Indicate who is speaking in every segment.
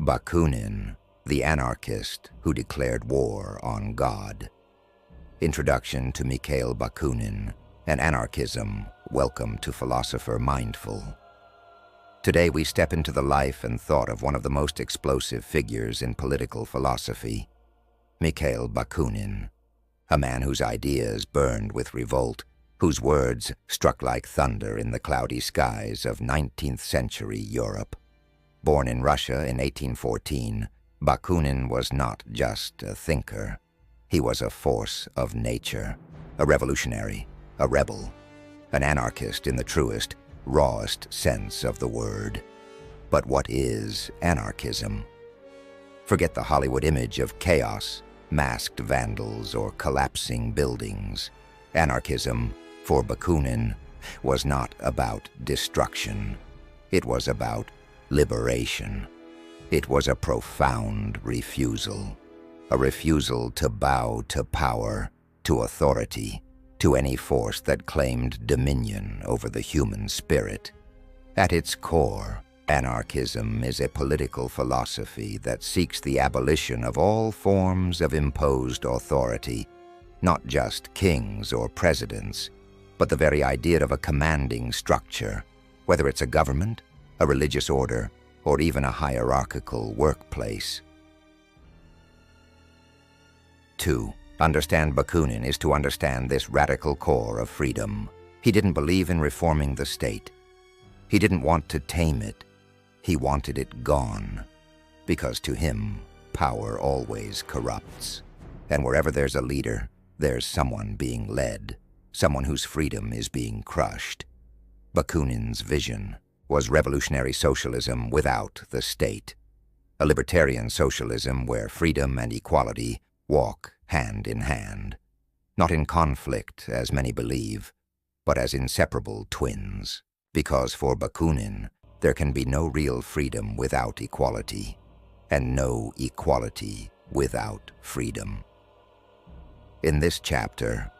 Speaker 1: Bakunin, the anarchist who declared war on God. Introduction to Mikhail Bakunin and Anarchism. Welcome to Philosopher Mindful. Today we step into the life and thought of one of the most explosive figures in political philosophy, Mikhail Bakunin, a man whose ideas burned with revolt, whose words struck like thunder in the cloudy skies of 19th century Europe. Born in Russia in 1814, Bakunin was not just a thinker. He was a force of nature, a revolutionary, a rebel, an anarchist in the truest, rawest sense of the word. But what is anarchism? Forget the Hollywood image of chaos, masked vandals, or collapsing buildings. Anarchism, for Bakunin, was not about destruction. It was about liberation. It was a profound refusal. A refusal to bow to power, to authority, to any force that claimed dominion over the human spirit. At its core, anarchism is a political philosophy that seeks the abolition of all forms of imposed authority, not just kings or presidents, but the very idea of a commanding structure, whether it's a government, a religious order, or even a hierarchical workplace. 2. Understand Bakunin is to understand this radical core of freedom. He didn't believe in reforming the state. He didn't want to tame it. He wanted it gone, because to him, power always corrupts. And wherever there's a leader, there's someone being led, someone whose freedom is being crushed. Bakunin's vision was revolutionary socialism without the state, a libertarian socialism where freedom and equality walk hand in hand, not in conflict as many believe, but as inseparable twins, because for Bakunin, there can be no real freedom without equality, and no equality without freedom. In this chapter,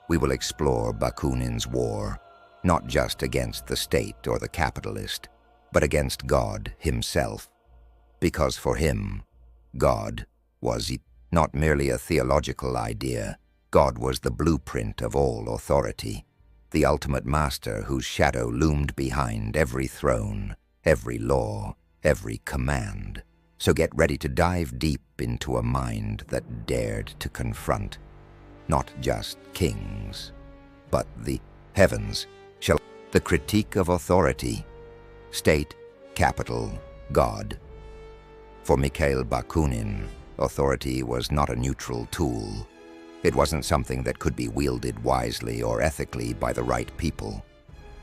Speaker 1: we will explore Bakunin's war, not just against the state or the capitalist, but against God himself, because for him, God was not merely a theological idea. God was the blueprint of all authority, the ultimate master whose shadow loomed behind every throne, every law, every command. So get ready to dive deep into a mind that dared to confront not just kings, but the heavens. The critique of authority, state, capital, God. For Mikhail Bakunin, authority was not a neutral tool. It wasn't something that could be wielded wisely or ethically by the right people.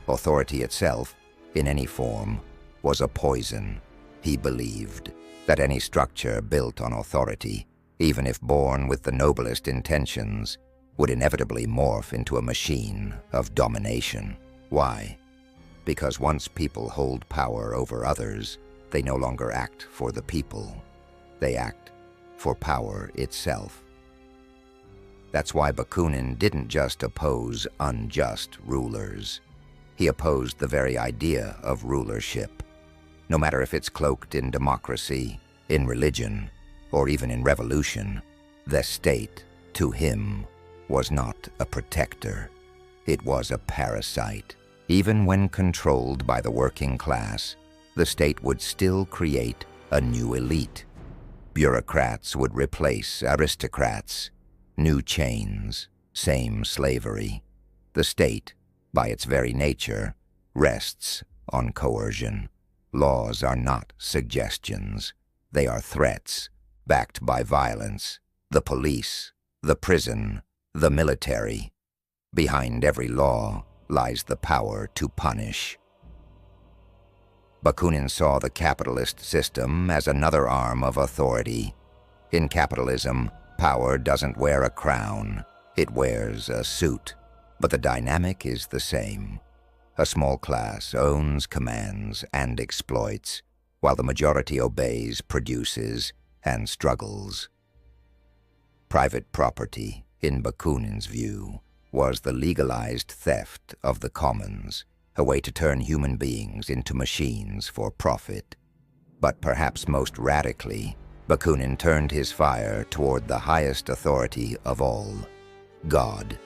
Speaker 1: Authority itself, in any form, was a poison. He believed that any structure built on authority, even if born with the noblest intentions, would inevitably morph into a machine of domination. Why? Because once people hold power over others, they no longer act for the people. They act for power itself. That's why Bakunin didn't just oppose unjust rulers. He opposed the very idea of rulership. No matter if it's cloaked in democracy, in religion, or even in revolution, the state, to him, was not a protector. It was a parasite. Even when controlled by the working class, the state would still create a new elite. Bureaucrats would replace aristocrats. New chains, same slavery. The state, by its very nature, rests on coercion. Laws are not suggestions. They are threats, backed by violence. The police, the prison, the military. Behind every law lies the power to punish. Bakunin saw the capitalist system as another arm of authority. In capitalism, power doesn't wear a crown, it wears a suit, but the dynamic is the same. A small class owns, commands, and exploits, while the majority obeys, produces, and struggles. Private property, in Bakunin's view, was the legalized theft of the commons, a way to turn human beings into machines for profit. But perhaps most radically, Bakunin turned his fire toward the highest authority of all, God.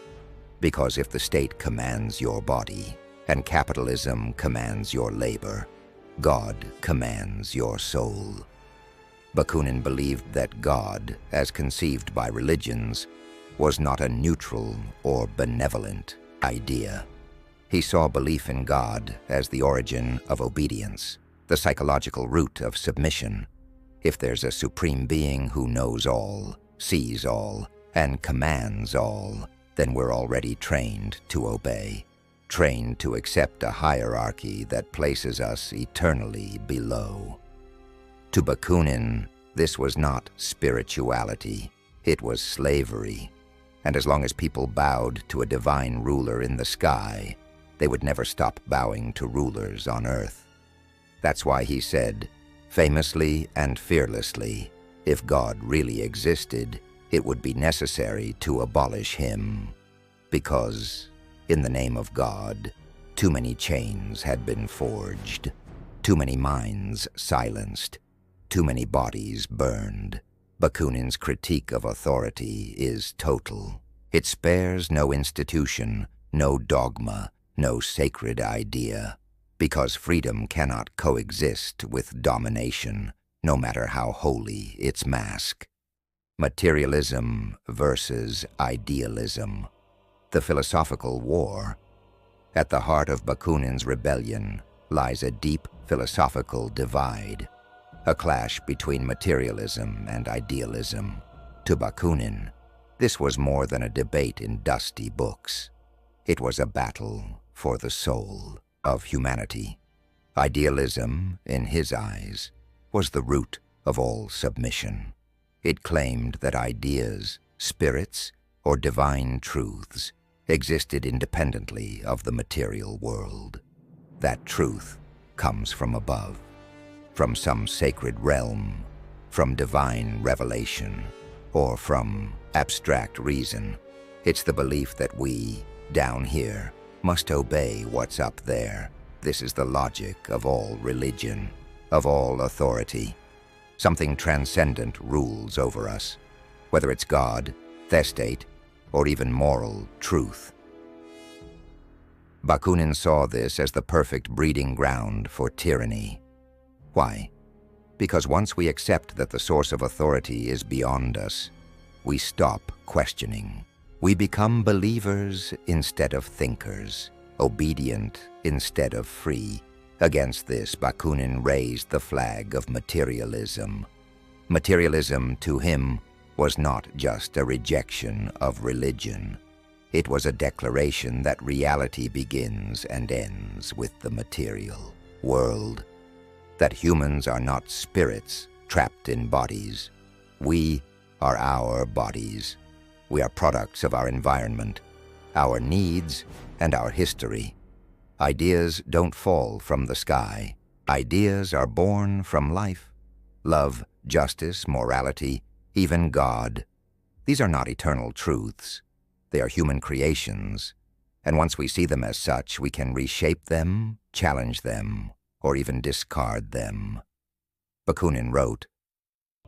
Speaker 1: Because if the state commands your body, and capitalism commands your labor, God commands your soul. Bakunin believed that God, as conceived by religions, was not a neutral or benevolent idea. He saw belief in God as the origin of obedience, the psychological root of submission. If there's a supreme being who knows all, sees all, and commands all, then we're already trained to obey, trained to accept a hierarchy that places us eternally below. To Bakunin, this was not spirituality, it was slavery. And as long as people bowed to a divine ruler in the sky, they would never stop bowing to rulers on earth. That's why he said, famously and fearlessly, if God really existed, it would be necessary to abolish him, because, in the name of God, too many chains had been forged, too many minds silenced, too many bodies burned. Bakunin's critique of authority is total. It spares no institution, no dogma, no sacred idea, because freedom cannot coexist with domination, no matter how holy its mask. Materialism versus idealism, the philosophical war. At the heart of Bakunin's rebellion lies a deep philosophical divide, a clash between materialism and idealism. To Bakunin, this was more than a debate in dusty books. It was a battle for the soul of humanity. Idealism, in his eyes, was the root of all submission. It claimed that ideas, spirits, or divine truths existed independently of the material world. That truth comes from above, from some sacred realm, from divine revelation, or from abstract reason. It's the belief that we, down here, must obey what's up there. This is the logic of all religion, of all authority. Something transcendent rules over us, whether it's God, the state, or even moral truth. Bakunin saw this as the perfect breeding ground for tyranny. Why? Because once we accept that the source of authority is beyond us, we stop questioning. We become believers instead of thinkers, obedient instead of free. Against this, Bakunin raised the flag of materialism. Materialism, to him, was not just a rejection of religion. It was a declaration that reality begins and ends with the material world, that humans are not spirits trapped in bodies. We are our bodies. We are products of our environment, our needs, and our history. Ideas don't fall from the sky. Ideas are born from life, love, justice, morality, even God. These are not eternal truths. They are human creations, and once we see them as such, we can reshape them, challenge them, or even discard them. Bakunin wrote,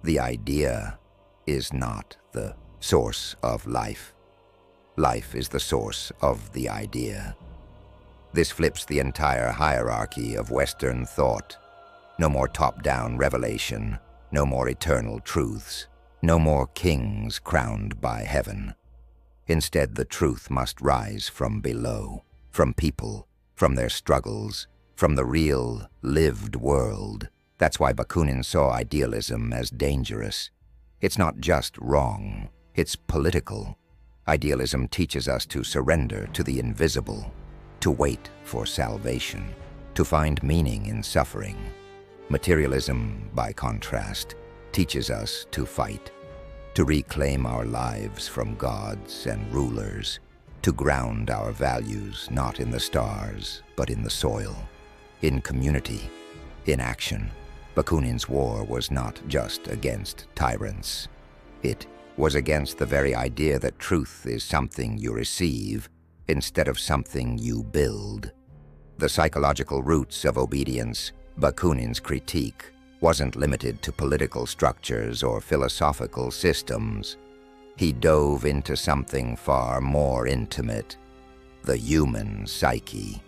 Speaker 1: "The idea is not the source of life. Life is the source of the idea." This flips the entire hierarchy of Western thought. No more top-down revelation, no more eternal truths, no more kings crowned by heaven. Instead, the truth must rise from below, from people, from their struggles, from the real, lived world. That's why Bakunin saw idealism as dangerous. It's not just wrong, it's political. Idealism teaches us to surrender to the invisible, to wait for salvation, to find meaning in suffering. Materialism, by contrast, teaches us to fight, to reclaim our lives from gods and rulers, to ground our values not in the stars, but in the soil, in community, in action. Bakunin's war was not just against tyrants. It was against the very idea that truth is something you receive instead of something you build. The psychological roots of obedience, Bakunin's critique, wasn't limited to political structures or philosophical systems. He dove into something far more intimate, the human psyche.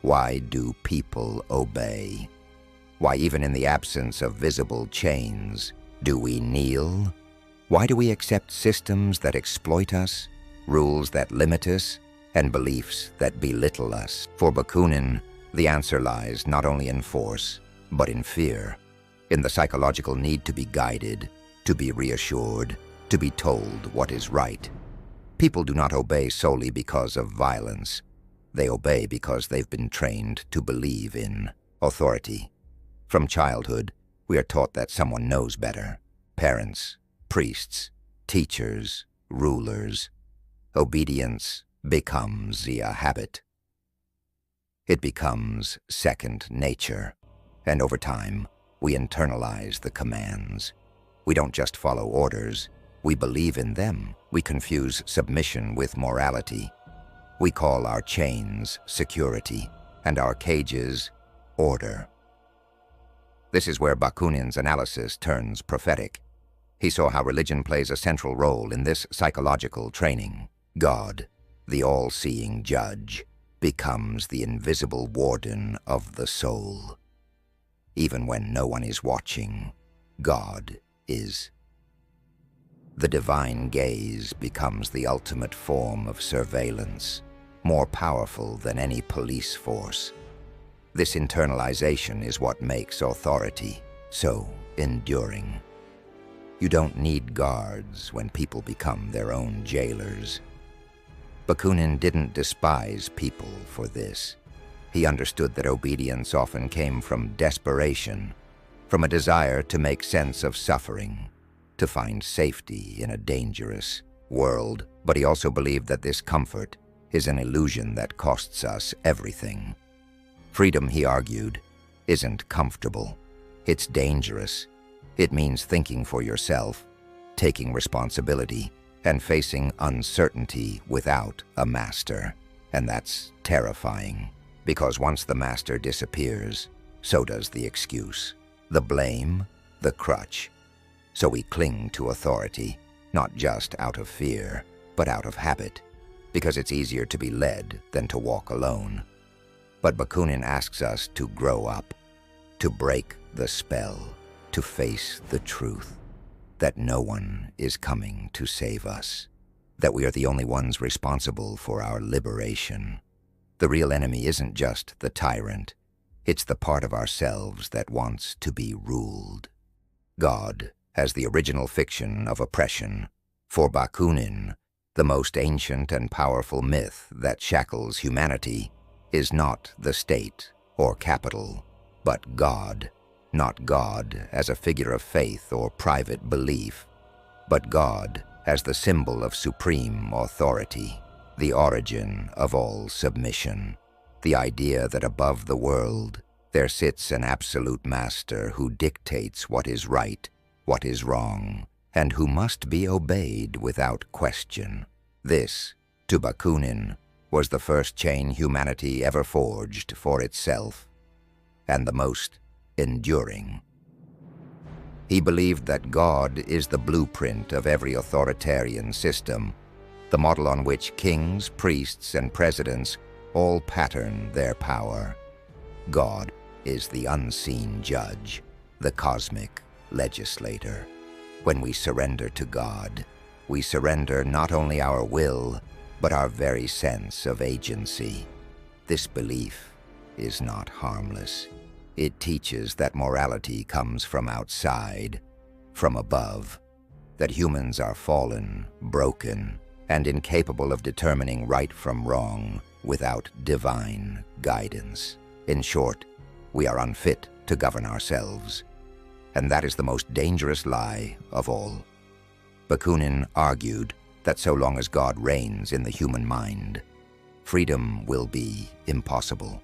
Speaker 1: Why do people obey? Why, even in the absence of visible chains, do we kneel? Why do we accept systems that exploit us, rules that limit us, and beliefs that belittle us? For Bakunin, the answer lies not only in force, but in fear, in the psychological need to be guided, to be reassured, to be told what is right. People do not obey solely because of violence. They obey because they've been trained to believe in authority. From childhood, we are taught that someone knows better. Parents, priests, teachers, rulers. Obedience becomes a habit. It becomes second nature, and over time, we internalize the commands. We don't just follow orders, we believe in them. We confuse submission with morality. We call our chains security, and our cages order. This is where Bakunin's analysis turns prophetic. He saw how religion plays a central role in this psychological training. God, the all-seeing judge, becomes the invisible warden of the soul. Even when no one is watching, God is. The divine gaze becomes the ultimate form of surveillance, more powerful than any police force. This internalization is what makes authority so enduring. You don't need guards when people become their own jailers. Bakunin didn't despise people for this. He understood that obedience often came from desperation, from a desire to make sense of suffering, to find safety in a dangerous world. But he also believed that this comfort is an illusion that costs us everything. Freedom, he argued, isn't comfortable. It's dangerous. It means thinking for yourself, taking responsibility, and facing uncertainty without a master. And that's terrifying, because once the master disappears, so does the excuse, the blame, the crutch. So we cling to authority, not just out of fear, but out of habit, because it's easier to be led than to walk alone. But Bakunin asks us to grow up, to break the spell, to face the truth, that no one is coming to save us, that we are the only ones responsible for our liberation. The real enemy isn't just the tyrant, it's the part of ourselves that wants to be ruled. God, as the original fiction of oppression, for Bakunin, the most ancient and powerful myth that shackles humanity is not the state or capital, but God. Not God as a figure of faith or private belief, but God as the symbol of supreme authority, the origin of all submission, the idea that above the world there sits an absolute master who dictates what is right, what is wrong, and who must be obeyed without question. This, to Bakunin, was the first chain humanity ever forged for itself, and the most enduring. He believed that God is the blueprint of every authoritarian system, the model on which kings, priests, and presidents all pattern their power. God is the unseen judge, the cosmic legislator. When we surrender to God, we surrender not only our will, but our very sense of agency. This belief is not harmless. It teaches that morality comes from outside, from above, that humans are fallen, broken, and incapable of determining right from wrong without divine guidance. In short, we are unfit to govern ourselves, and that is the most dangerous lie of all. Bakunin argued that so long as God reigns in the human mind, freedom will be impossible.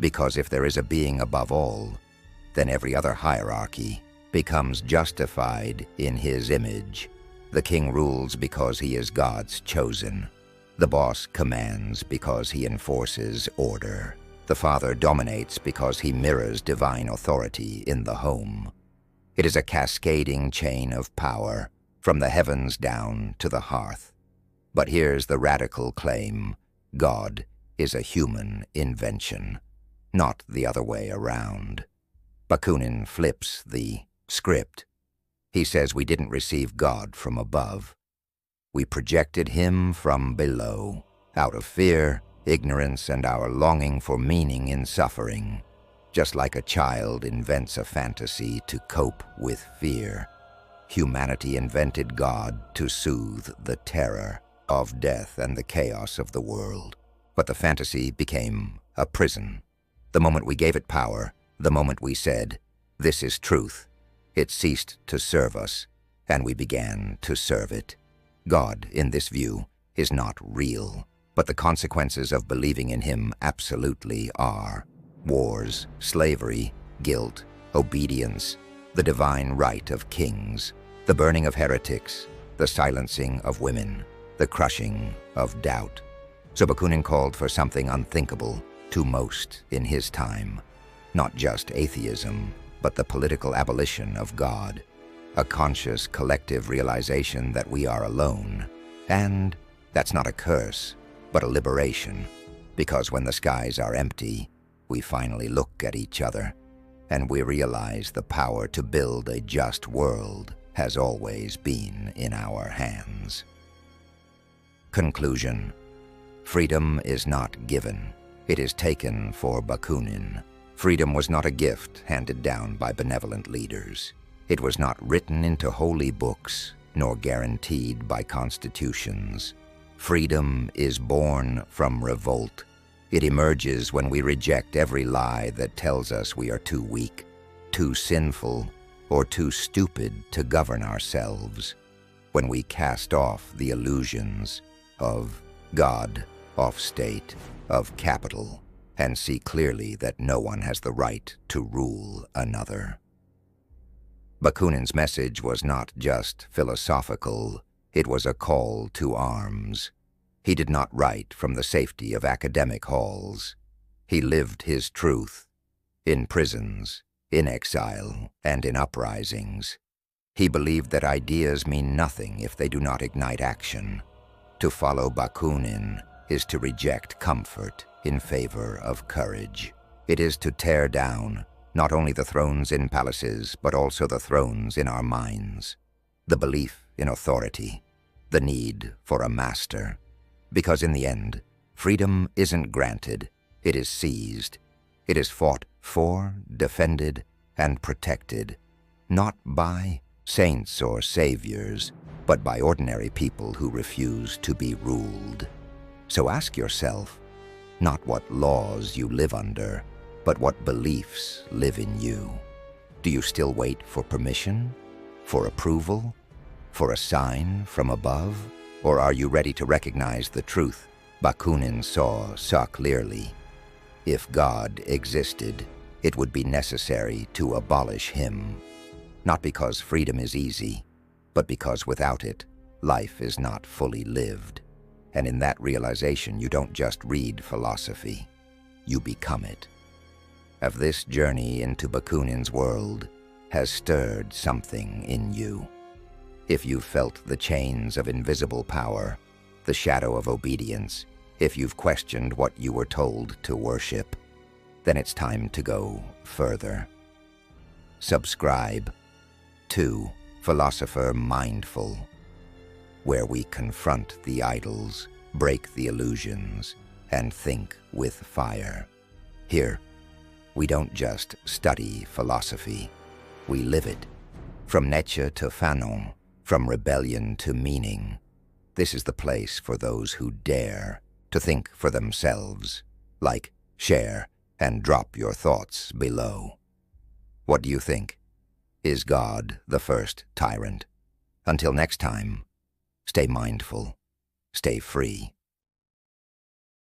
Speaker 1: Because if there is a being above all, then every other hierarchy becomes justified in his image. The king rules because he is God's chosen. The boss commands because he enforces order. The father dominates because he mirrors divine authority in the home. It is a cascading chain of power, from the heavens down to the hearth. But here's the radical claim: God is a human invention, not the other way around. Bakunin flips the script. He says we didn't receive God from above. We projected him from below, out of fear, ignorance, and our longing for meaning in suffering. Just like a child invents a fantasy to cope with fear, humanity invented God to soothe the terror of death and the chaos of the world. But the fantasy became a prison. The moment we gave it power, the moment we said, "This is truth," it ceased to serve us, and we began to serve it. God, in this view, is not real, but the consequences of believing in him absolutely are: wars, slavery, guilt, obedience, the divine right of kings, the burning of heretics, the silencing of women, the crushing of doubt. So Bakunin called for something unthinkable to most in his time: not just atheism, but the political abolition of God, a conscious collective realization that we are alone. And that's not a curse, but a liberation, because when the skies are empty, we finally look at each other, and we realize the power to build a just world has always been in our hands. Conclusion: freedom is not given. It is taken for Bakunin. Freedom was not a gift handed down by benevolent leaders. It was not written into holy books, nor guaranteed by constitutions. Freedom is born from revolt. It emerges when we reject every lie that tells us we are too weak, too sinful, or too stupid to govern ourselves. When we cast off the illusions of God, of state, of capital, and see clearly that no one has the right to rule another. Bakunin's message was not just philosophical, it was a call to arms. He did not write from the safety of academic halls. He lived his truth in prisons, in exile, and in uprisings. He believed that ideas mean nothing if they do not ignite action. To follow Bakunin is to reject comfort in favor of courage. It is to tear down not only the thrones in palaces, but also the thrones in our minds. The belief in authority, the need for a master. Because in the end, freedom isn't granted, it is seized. It is fought for, defended, and protected, not by saints or saviors, but by ordinary people who refuse to be ruled. So ask yourself, not what laws you live under, but what beliefs live in you. Do you still wait for permission, for approval, for a sign from above? Or are you ready to recognize the truth Bakunin saw so clearly? If God existed, it would be necessary to abolish him. Not because freedom is easy, but because without it, life is not fully lived. And in that realization, you don't just read philosophy, you become it. If this journey into Bakunin's world has stirred something in you, if you've felt the chains of invisible power, the shadow of obedience, if you've questioned what you were told to worship, then it's time to go further. Subscribe to Philosopher Mindful, where we confront the idols, break the illusions, and think with fire. Here, we don't just study philosophy, we live it. From Nietzsche to Fanon, from rebellion to meaning, this is the place for those who dare to think for themselves. Like, share, and drop your thoughts below. What do you think? Is God the first tyrant? Until next time, stay mindful, stay free.